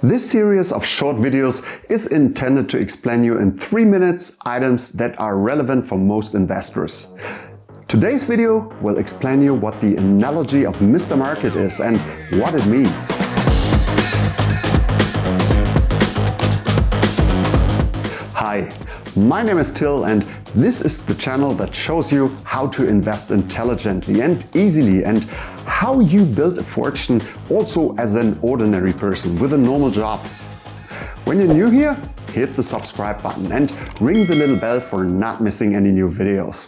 This series of short videos is intended to explain you in 3 minutes items that are relevant for most investors. Today's video will explain you what the analogy of Mr. Market is and what it means. Hi, my name is Till and this is the channel that shows you how to invest intelligently and easily and how you build a fortune also as an ordinary person with a normal job. When you're new here, hit the subscribe button and ring the little bell for not missing any new videos.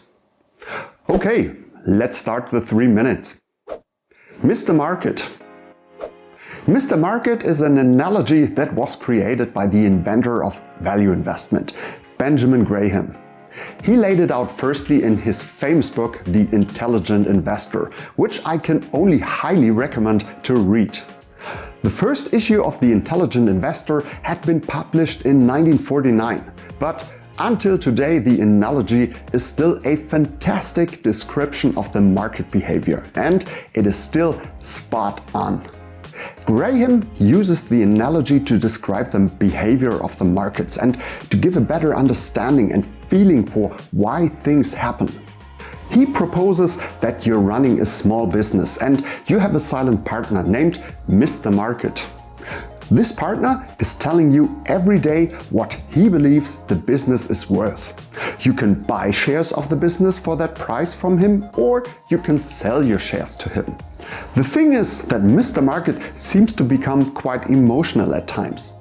Okay, let's start the 3 minutes. Mr. Market. Mr. Market is an analogy that was created by the inventor of value investment, Benjamin Graham. He laid it out firstly in his famous book, The Intelligent Investor, which I can only highly recommend to read. The first issue of The Intelligent Investor had been published in 1949, but until today the analogy is still a fantastic description of the market behavior, and it is still spot on. Graham uses the analogy to describe the behavior of the markets and to give a better understanding and feeling for why things happen. He proposes that you're running a small business and you have a silent partner named Mr. Market. This partner is telling you every day what he believes the business is worth. You can buy shares of the business for that price from him, or you can sell your shares to him. The thing is that Mr. Market seems to become quite emotional at times.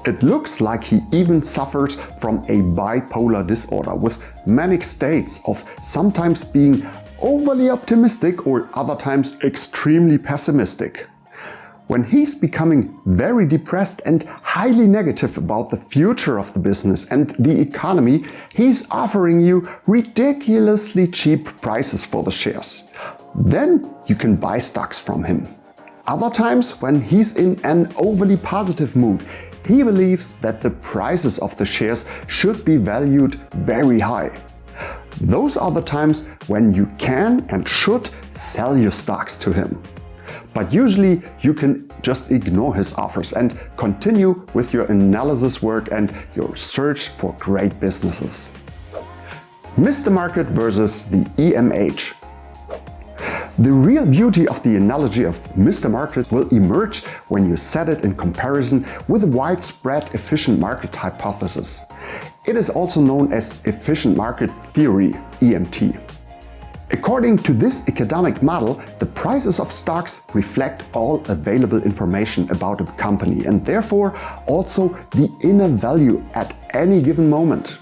It looks like he even suffers from a bipolar disorder with manic states of sometimes being overly optimistic or other times extremely pessimistic. When he's becoming very depressed and highly negative about the future of the business and the economy, he's offering you ridiculously cheap prices for the shares. Then you can buy stocks from him. Other times, when he's in an overly positive mood, he believes that the prices of the shares should be valued very high. Those are the times when you can and should sell your stocks to him. But usually you can just ignore his offers and continue with your analysis work and your search for great businesses. Mr. Market versus the EMH. The real beauty of the analogy of Mr. Market will emerge when you set it in comparison with the widespread efficient market hypothesis. It is also known as efficient market theory, EMT. According to this academic model, the prices of stocks reflect all available information about a company and therefore also the inner value at any given moment.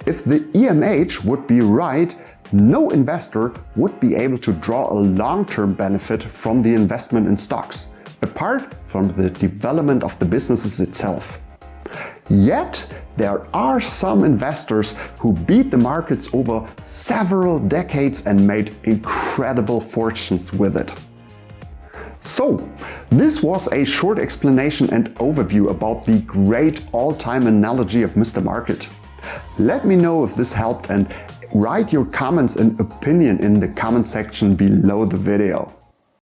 If the EMH would be right, no investor would be able to draw a long-term benefit from the investment in stocks, apart from the development of the businesses itself. Yet, there are some investors who beat the markets over several decades and made incredible fortunes with it. So, this was a short explanation and overview about the great all-time analogy of Mr. Market. Let me know if this helped and write your comments and opinion in the comment section below the video.